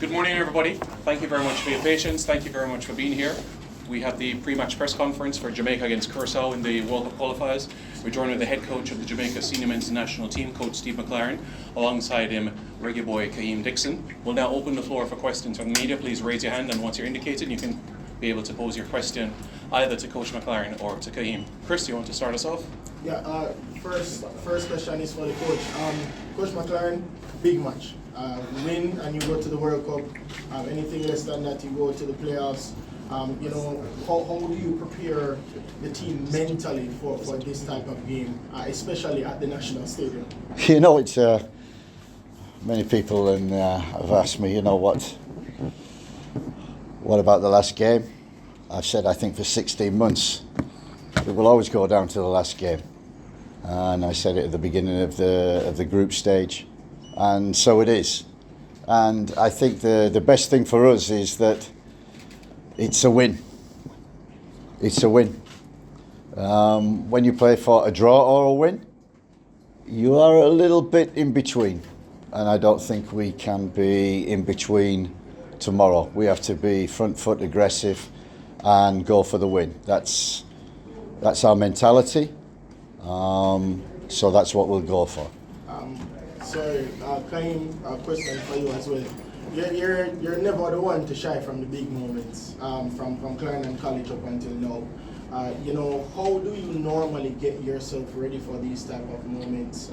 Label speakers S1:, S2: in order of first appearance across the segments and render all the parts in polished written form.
S1: Good morning, everybody. Thank you very much for your patience. Thank you very much for being here. We have the pre-match press conference for Jamaica against Curaçao in the World Cup qualifiers. We're joined with the head coach of the Jamaica senior men's national team, Coach Steve McClaren. Alongside him, Reggae boy Kaheim Dixon. We'll now open the floor for questions from the media. Please raise your hand, and once you're indicated, you can be able to pose your question either to Coach McClaren or to Kaheim. Chris, you want to start us off?
S2: Yeah, first question is for the coach. Coach McClaren, big match. Win and you go to the World Cup. Anything less than that, you go to the playoffs. How do you prepare the team mentally for this type of game, especially at the National Stadium?
S3: You know, it's many people have asked me, what about the last game? I've said, I think for 16 months, it will always go down to the last game. And I said it at the beginning of the group stage, and so it is. And I think the best thing for us is that it's a win. It's a win. When you play for a draw or a win, you are a little bit in between. And I don't think we can be in between tomorrow. We have to be front foot aggressive and go for the win. That's our mentality. So that's what we'll go for.
S2: Kaheim, a question for you as well. You're never the one to shy from the big moments, from McClaren and college up until now. How do you normally get yourself ready for these type of moments?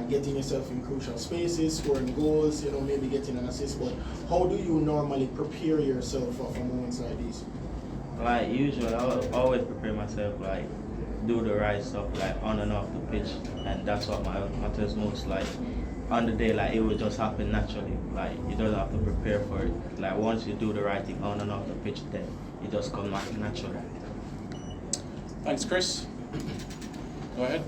S2: Getting yourself in crucial spaces, scoring goals, maybe getting an assist. But how do you normally prepare yourself for moments like these?
S4: Like usually, I always prepare myself, do the right stuff, on and off the pitch, and that's what matters most. On the day, it will just happen naturally. You don't have to prepare for it. Once you do the right thing on and off the pitch, then it just comes naturally.
S1: Thanks, Chris. Go ahead.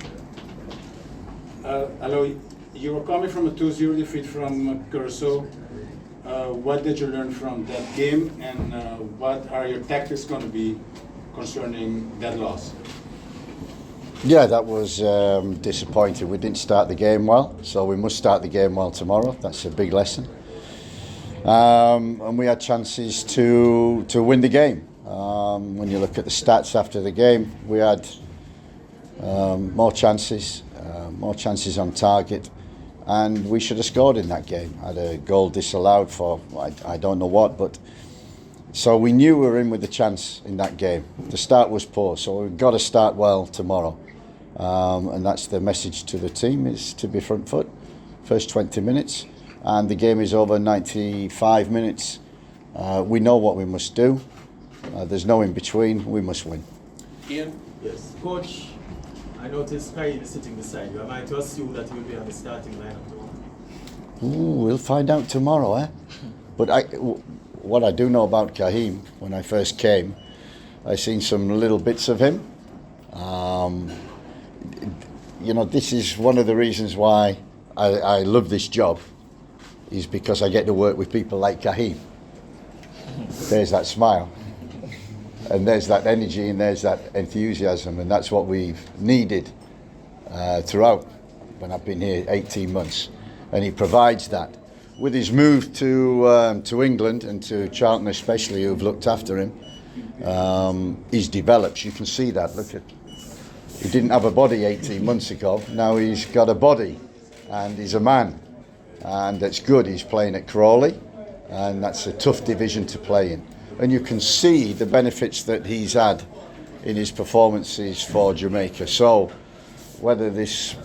S5: Hello, you were coming from a 2-0 defeat from Curaçao. What did you learn from that game, and what are your tactics going to be concerning that loss?
S3: Yeah, that was disappointing. We didn't start the game well, so we must start the game well tomorrow. That's a big lesson. And we had chances to win the game. When you look at the stats after the game, we had more chances on target, and we should have scored in that game. Had a goal disallowed for I don't know what, but so we knew we were in with a chance in that game. The start was poor, so we've got to start well tomorrow. And that's the message to the team, is to be front foot first 20 minutes, and the game is over 95 minutes. We know what we must do. There's no in between. We must win.
S1: Ian?
S6: Yes, Coach, I noticed Kaheim is sitting beside you. Am I to assume that he will be on the starting lineup tomorrow?
S3: We'll find out tomorrow, eh? But what I do know about Kaheim, when I first came, I seen some little bits of him. This is one of the reasons why I love this job, is because I get to work with people like Kaheim. There's that smile, and there's that energy, and there's that enthusiasm, and that's what we've needed throughout when I've been here 18 months. And he provides that. With his move to England and to Charlton especially, who've looked after him, he's developed. You can see that. Look at. He didn't have a body 18 months ago. Now he's got a body, and he's a man, and that's good. He's playing at Crawley, and that's a tough division to play in. And you can see the benefits that he's had in his performances for Jamaica. So whether this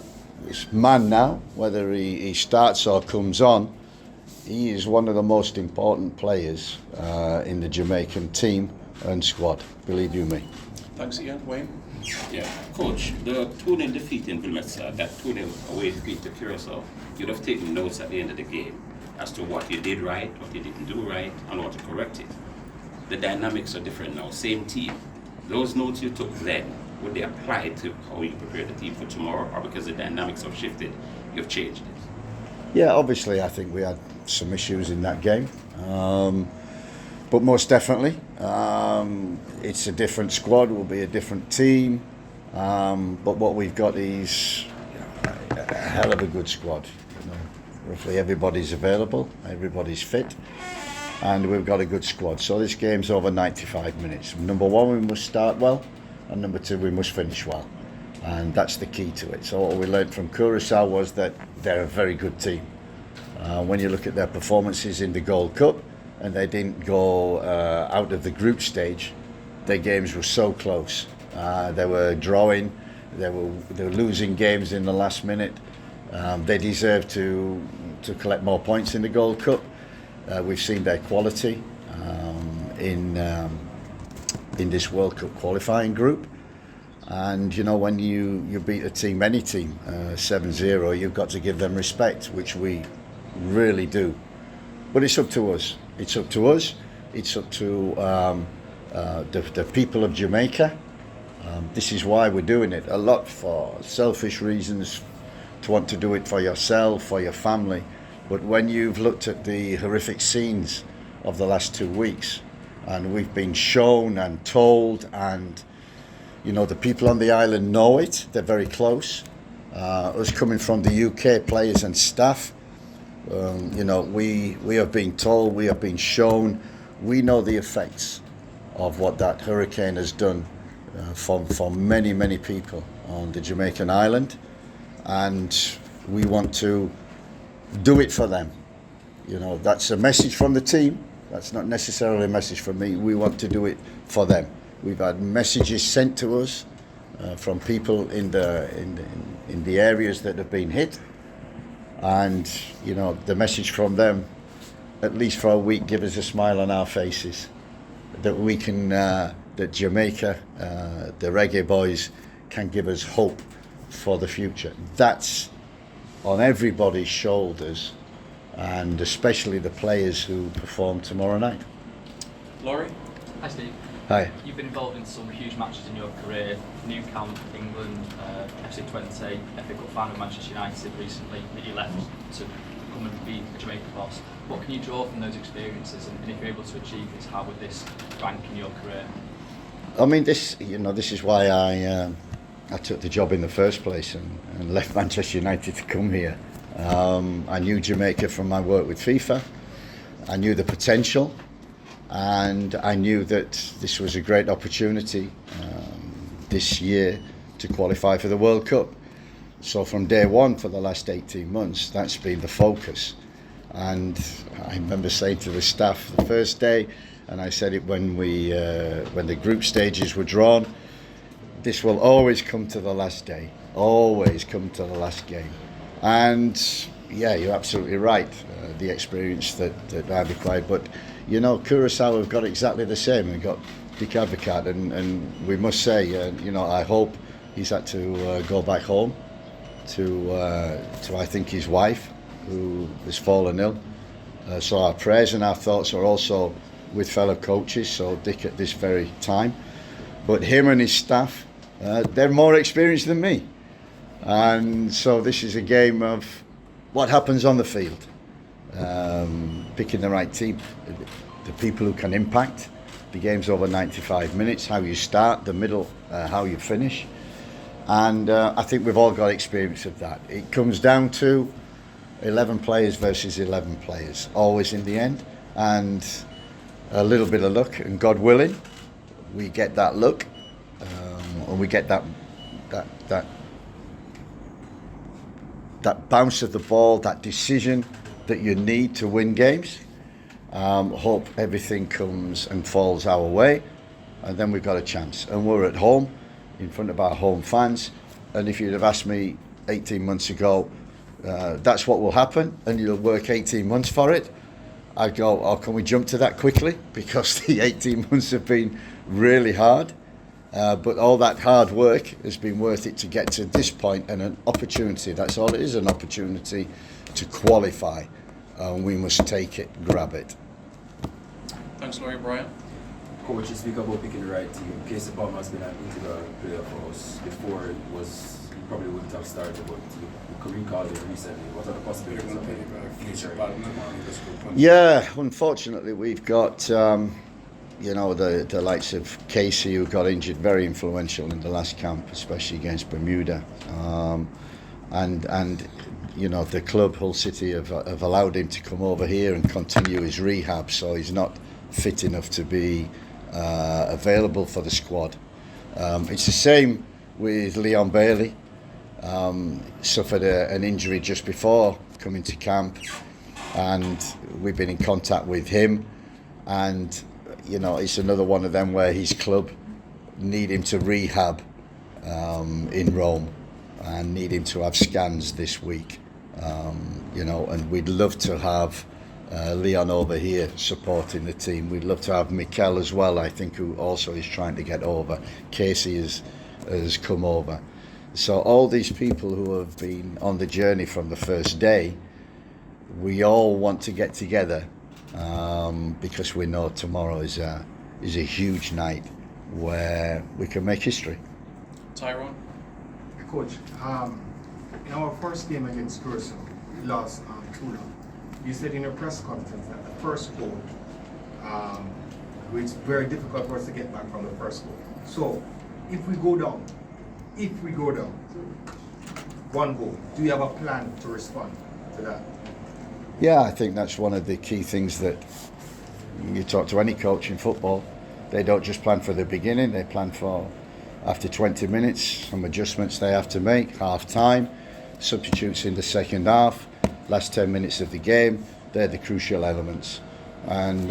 S3: man now, whether he starts or comes on, he is one of the most important players in the Jamaican team and squad, believe you me.
S1: Thanks, Ian. Wayne?
S7: Yeah, Coach, the 2-0 defeat in Villemessa, that 2-0 away defeat to Curaçao, you'd have taken notes at the end of the game as to what you did right, what you didn't do right, and what to correct it. The dynamics are different now, same team. Those notes you took then, would they apply to how you prepare the team for tomorrow, or because the dynamics have shifted, you've changed it?
S3: Yeah, obviously I think we had some issues in that game. But most definitely, it's a different squad, will be a different team. But what we've got is a hell of a good squad. roughly everybody's available, everybody's fit, and we've got a good squad. So this game's over 95 minutes. Number one, we must start well, and number two, we must finish well. And that's the key to it. So what we learned from Curaçao was that they're a very good team. When you look at their performances in the Gold Cup, and they didn't go out of the group stage, their games were so close. They were drawing, they were losing games in the last minute. They deserve to collect more points in the Gold Cup. We've seen their quality in this World Cup qualifying group. And you know, when you beat a team, any team, 7-0, you've got to give them respect, which we really do. But it's up to us. It's up to us. It's up to the people of Jamaica. This is why we're doing it. A lot for selfish reasons, to want to do it for yourself, for your family. But when you've looked at the horrific scenes of the last 2 weeks, and we've been shown and told, and you know, the people on the island know it, they're very close. Us coming from the UK, players and staff, you know, we have been told, we have been shown, we know the effects of what that hurricane has done for many, many people on the Jamaican island, and we want to do it for them. You know, that's a message from the team. That's not necessarily a message from me. We want to do it for them. We've had messages sent to us from people in the areas that have been hit, and you know, the message from them, at least for a week, give us a smile on our faces, that we can, that Jamaica, the Reggae Boyz, can give us hope for the future. That's on everybody's shoulders, and especially the players who perform tomorrow night.
S1: Laurie?
S8: Hi Steve.
S3: Hi.
S8: You've been involved in some huge matches in your career, New Camp, England, FC Twente, FA Cup final with Manchester United recently, that you left to come and be a Jamaica boss. What can you draw from those experiences, and if you're able to achieve this, how would this rank in your career?
S3: I mean, this is why I took the job in the first place and left Manchester United to come here. I knew Jamaica from my work with FIFA. I knew the potential, and I knew that this was a great opportunity this year to qualify for the World Cup. So from day one for the last 18 months, that's been the focus. And I remember saying to the staff the first day, and I said it when the group stages were drawn, this will always come to the last day, always come to the last game. And yeah, you're absolutely right, the experience that I've acquired. But you know, Curaçao have got exactly the same. We've got Dick Advocat, and we must say, you know, I hope he's had to go back home to I think his wife, who has fallen ill. So our prayers and our thoughts are also with fellow coaches, so Dick at this very time. But him and his staff, they're more experienced than me. And so this is a game of what happens on the field. Picking the right team, the people who can impact. The game's over 95 minutes, how you start, the middle, how you finish. And I think we've all got experience of that. It comes down to 11 players versus 11 players, always in the end. And a little bit of luck, and God willing, we get that luck, and we get that bounce of the ball, that decision that you need to win games. Hope everything comes and falls our way, and then we've got a chance. And we're at home, in front of our home fans, and if you'd have asked me 18 months ago, that's what will happen, and you'll work 18 months for it, I'd go, oh, can we jump to that quickly? Because the 18 months have been really hard. But all that hard work has been worth it to get to this point, and an opportunity, that's all it is, an opportunity to qualify. We must take it, grab it.
S1: Thanks, Laurie. Brian?
S9: Coach, you speak about picking the right team. Casey Palmer has been an integral player for us. Before it was, he probably wouldn't have started, but you could recall it recently. What are the possibilities of future?
S3: Yeah, unfortunately, we've got you know, the likes of Casey, who got injured, very influential in the last camp, especially against Bermuda, and you know, the club, Hull City, have allowed him to come over here and continue his rehab, so he's not fit enough to be available for the squad. It's the same with Leon Bailey. Suffered an injury just before coming to camp, and we've been in contact with him, and you know, it's another one of them where his club need him to rehab in Rome and need him to have scans this week, you know, and we'd love to have Leon over here supporting the team. We'd love to have Mikel as well, I think, who also is trying to get over. Casey has come over. So all these people who have been on the journey from the first day, we all want to get together because we know tomorrow is a huge night where we can make history.
S1: Tyrone?
S10: Coach, in our first game against Curaçao, we lost 2-0. You said in a press conference that the first goal, it's very difficult for us to get back from the first goal. So, if we go down, one goal, do you have a plan to respond to that?
S3: Yeah, I think that's one of the key things that you talk to any coach in football. They don't just plan for the beginning, they plan for after 20 minutes, some adjustments they have to make, half time, substitutes in the second half, last 10 minutes of the game. They're the crucial elements. And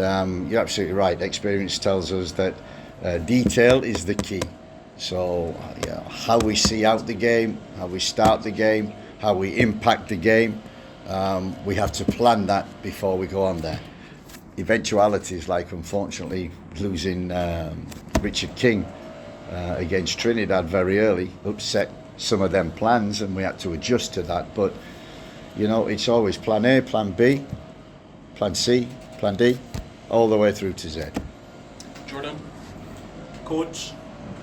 S3: you're absolutely right, experience tells us that detail is the key. So yeah, how we see out the game, how we start the game, how we impact the game, we have to plan that before we go on there. Eventualities like, unfortunately, losing Richard King against Trinidad very early upset some of them plans, and we had to adjust to that. But you know, it's always plan A, plan B, plan C, plan D, all the way through to Z.
S1: Jordan?
S11: Coach,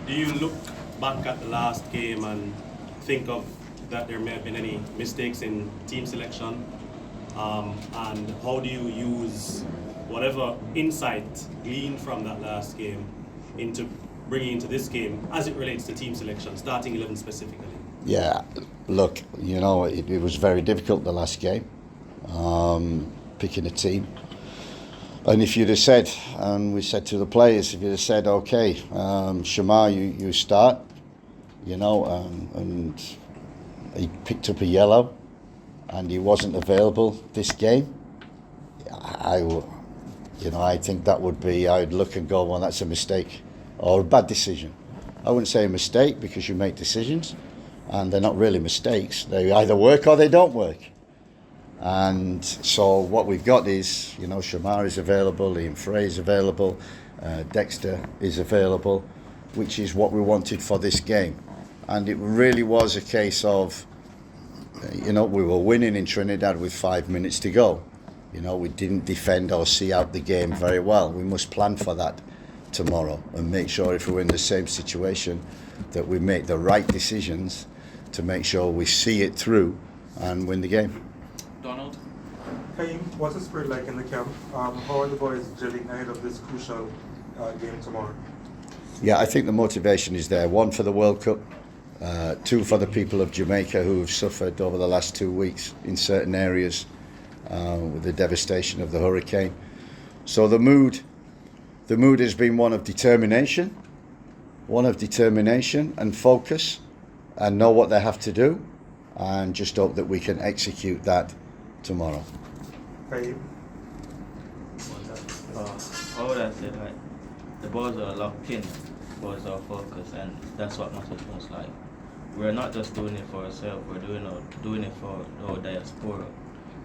S11: do you look back at the last game and think of that there may have been any mistakes in team selection? And how do you use whatever insight gleaned from that last game into bringing into this game as it relates to team selection, starting 11 specifically?
S3: Yeah, look, you know, it was very difficult the last game, picking a team. And if you'd have said, and we said to the players, if you'd have said, okay, Shamar, you start, you know, and he picked up a yellow and he wasn't available this game, I think that would be, I'd look and go, well, that's a mistake or a bad decision. I wouldn't say a mistake, because you make decisions and they're not really mistakes. They either work or they don't work. And so what we've got is, you know, Shamar is available, Liam Frey is available, Dexter is available, which is what we wanted for this game. And it really was a case of, you know, we were winning in Trinidad with 5 minutes to go. You know, we didn't defend or see out the game very well. We must plan for that tomorrow and make sure, if we're in the same situation, that we make the right decisions to make sure we see it through and win the game.
S1: Donald?
S12: Kaheim, what's the spirit like in the camp? How are the boys gelling ahead of this crucial game tomorrow?
S3: Yeah, I think the motivation is there. 1 for the World Cup, 2 for the people of Jamaica who have suffered over the last 2 weeks in certain areas with the devastation of the hurricane. So the mood has been one of determination and focus, and know what they have to do, and just hope that we can execute that tomorrow.
S12: Kaheim?
S4: How would I say, like, the boys are locked in, boys are focused, and that's what matters most. Like, we're not just doing it for ourselves, we're doing it for our diaspora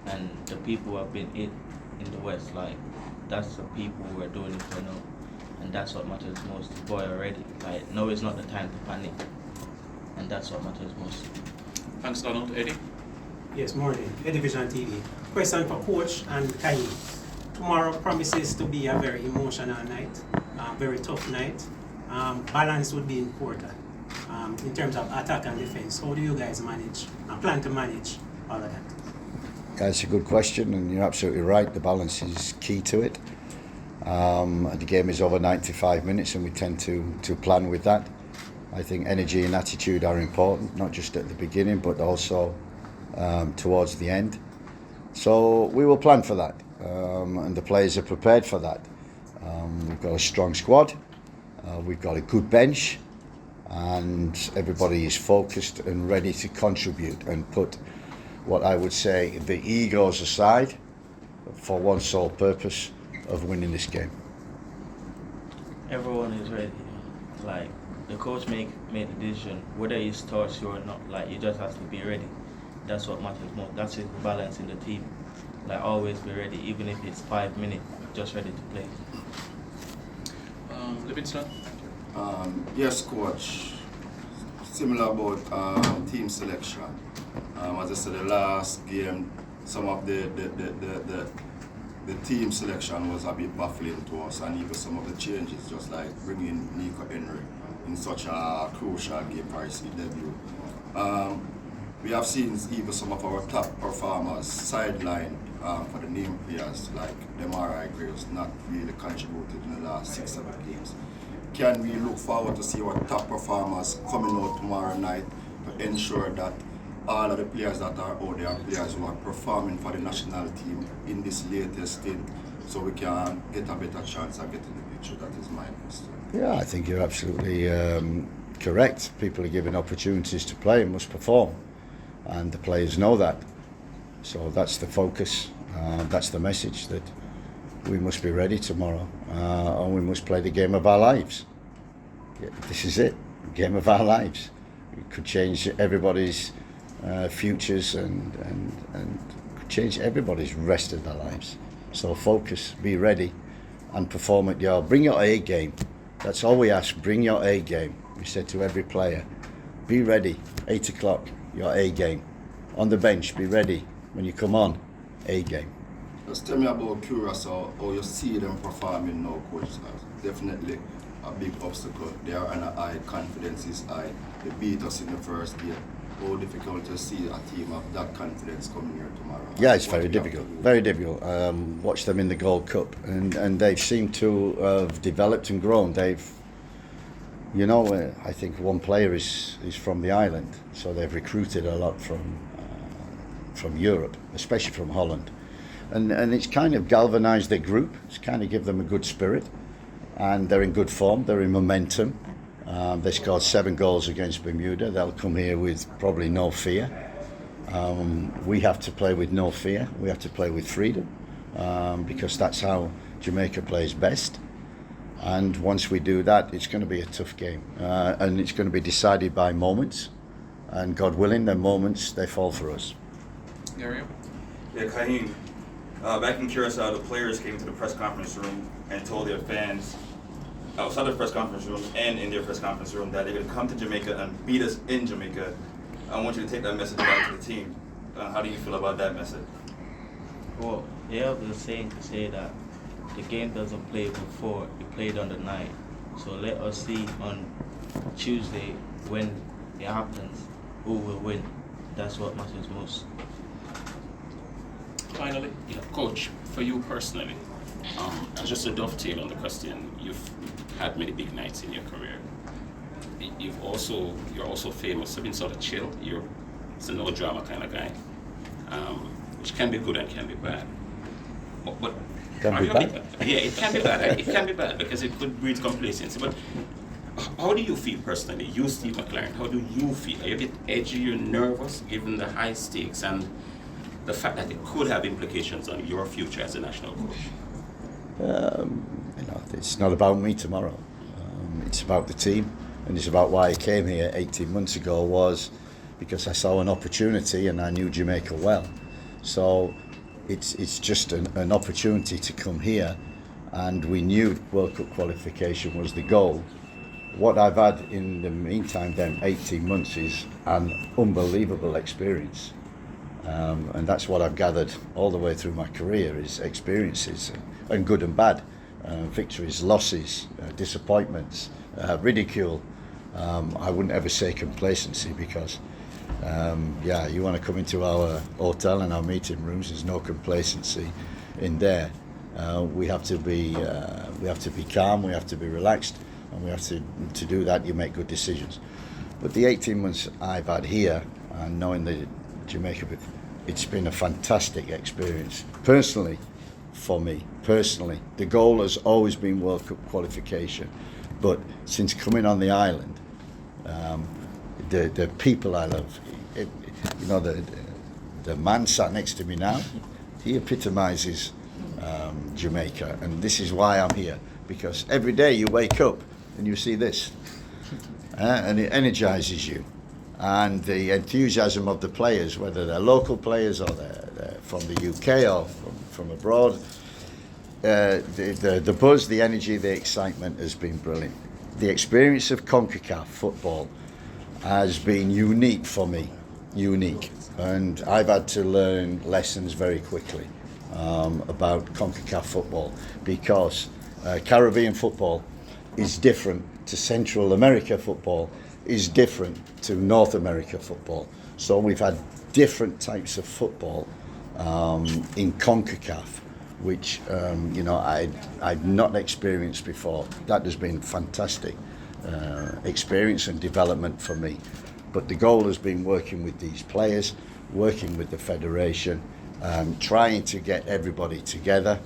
S4: and the people who have been in the West. Like, that's the people we're doing it for now, and that's what matters most. The boy already, like, no, it's not the time to panic, and that's what matters most.
S1: Thanks, Donald. Eddie?
S13: Yes, morning. Eddie Vision TV. Question for Coach and Kaheim. Tomorrow promises to be a very emotional night, very tough night. Balance would be important in terms of attack and defense. How do you guys plan to manage all of that?
S3: That's a good question, and you're absolutely right. The balance is key to it. The game is over 95 minutes, and we tend to plan with that. I think energy and attitude are important, not just at the beginning, but also towards the end. So we will plan for that, and the players are prepared for that. We've got a strong squad, we've got a good bench, and everybody is focused and ready to contribute and put what I would say the egos aside for one sole purpose of winning this game.
S4: Everyone is ready. Like, the coach made the decision, whether he starts you or not, like, you just have to be ready. That's what matters most. That's his balance in the team. Like, always be ready, even if it's 5 minutes, just ready to play.
S1: Livingston?
S14: Yes, coach. Similar about team selection. As I said, the last game, some of the team selection was a bit baffling to us, and even some of the changes, just like bringing Nico Henry in such a crucial game for his debut. We have seen even some of our top performers sidelined for the name players like Demarai Graves not really contributed in the last 6-7 games. Can we look forward to see our top performers coming out tomorrow night to ensure that all of the players that are out there are players who are performing for the national team in this latest stint, so we can get a better chance of getting the picture? That is my question.
S3: Yeah, I think you're absolutely correct. People are given opportunities to play and must perform, and the players know that. So that's the focus, that's the message, that we must be ready tomorrow, and we must play the game of our lives. Yeah, this is it, game of our lives. It could change everybody's futures and could change everybody's rest of their lives. So focus, be ready, and perform at your, bring your A game. That's all we ask, bring your A game. We said to every player, be ready, 8 o'clock, your A game. On the bench, be ready. When you come on, A game.
S14: Just tell me about Curaçao, how you see them performing now, coach. Definitely a big obstacle. They are on a high, confidence is high. They beat us in the first game. How difficult to see a team of that confidence coming here tomorrow?
S3: Yeah, it's very difficult, very difficult. Watch them in the Gold Cup, and they've seemed to have developed and grown. They've, you know, I think one player is from the island, so they've recruited a lot from Europe, especially from Holland, and it's kind of galvanised their group. It's kind of give them a good spirit, and they're in good form. They're in momentum. They scored 7 goals against Bermuda. They'll come here with probably no fear. We have to play with no fear. We have to play with freedom, because that's how Jamaica plays best. And once we do that, it's going to be a tough game, and it's going to be decided by moments. And God willing, the moments, they fall for us.
S1: Area?
S15: Yeah, Kaheim. Back in Curaçao, the players came to the press conference room and told their fans outside the press conference room and in their press conference room that they're going to come to Jamaica and beat us in Jamaica. I want you to take that message back to the team. How do you feel about that message?
S4: Well, they have the saying to say that the game doesn't play before, it played on the night. So let us see on Tuesday when it happens who will win. That's what matters most.
S1: Finally,
S7: Yeah, coach, for you personally, just to dovetail on the question, you've had many big nights in your career. You're also famous for being sort of chill. You're a no drama kind of guy, which can be good and can be bad. But
S3: Can be bad.
S7: Yeah, it can be bad. It can be bad because it could breed complacency. But how do you feel personally? You, Steve McClaren, how do you feel? Are you a bit edgy? You're nervous given the high stakes and the fact that it could have implications on your future as a national coach?
S3: You know, it's not about me tomorrow. It's about the team, and it's about why I came here 18 months ago was because I saw an opportunity and I knew Jamaica well. So it's just an opportunity to come here, and we knew World Cup qualification was the goal. What I've had in the meantime, then 18 months, is an unbelievable experience. And that's what I've gathered all the way through my career, is experiences, and good and bad, victories, losses, disappointments, ridicule. I wouldn't ever say complacency, because you want to come into our hotel and our meeting rooms, there's no complacency in there. We have to be calm, we have to be relaxed, and we have to do that. You make good decisions. But the 18 months I've had here, and knowing the Jamaica. But it's been a fantastic experience. Personally, for me, the goal has always been World Cup qualification. But since coming on the island, the people I love, the man sat next to me now, he epitomises Jamaica, and this is why I'm here, because every day you wake up and you see this, and it energises you, and the enthusiasm of the players, whether they're local players or they're from the UK or from abroad, the buzz, the energy, the excitement has been brilliant. The experience of CONCACAF football has been unique for me, and I've had to learn lessons very quickly about CONCACAF football, because Caribbean football is different to Central America football, is different to North America football. So we've had different types of football in CONCACAF, which I'd not experienced before. That has been fantastic experience and development for me. But the goal has been working with these players, working with the federation, trying to get everybody together.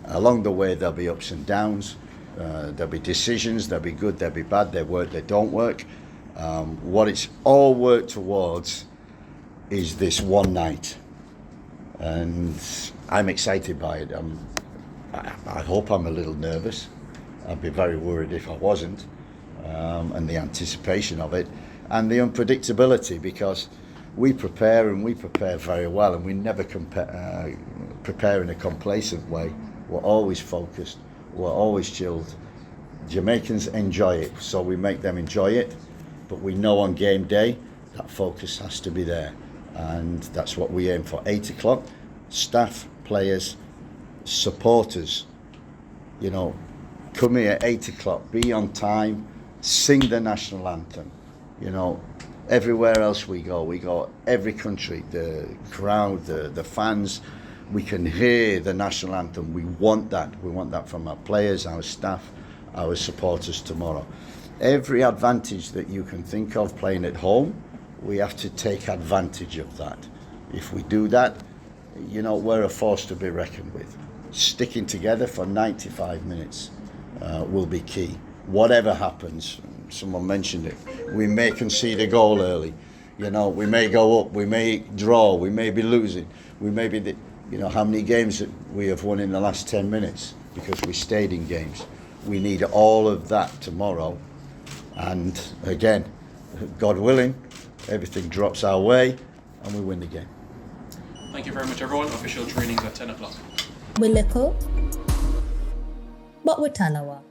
S3: Along the way there'll be ups and downs, there'll be decisions, there'll be good, there'll be bad, they work, they don't work. What it's all worked towards is this one night, and I'm excited by it. I hope I'm a little nervous. I'd be very worried if I wasn't, and the anticipation of it and the unpredictability, because we prepare very well, and we never prepare in a complacent way. We're always focused, we're always chilled. Jamaicans enjoy it, so we make them enjoy it, but we know on game day that focus has to be there, and that's what we aim for. 8 o'clock, staff, players, supporters, come here at 8 o'clock, be on time, sing the national anthem. Everywhere else we go every country, the crowd, the fans, we can hear the national anthem. We want that from our players, our staff, our supporters tomorrow. Every advantage that you can think of playing at home, we have to take advantage of that. If we do that, we're a force to be reckoned with. Sticking together for 95 minutes will be key. Whatever happens, someone mentioned it, we may concede a goal early, we may go up, we may draw, we may be losing, we may be, how many games that we have won in the last 10 minutes because we stayed in games. We need all of that tomorrow, and again, God willing, everything drops our way and we win the game.
S1: Thank you very much, everyone. Official trainings at 10 o'clock.
S16: We're little, but we're Talawa.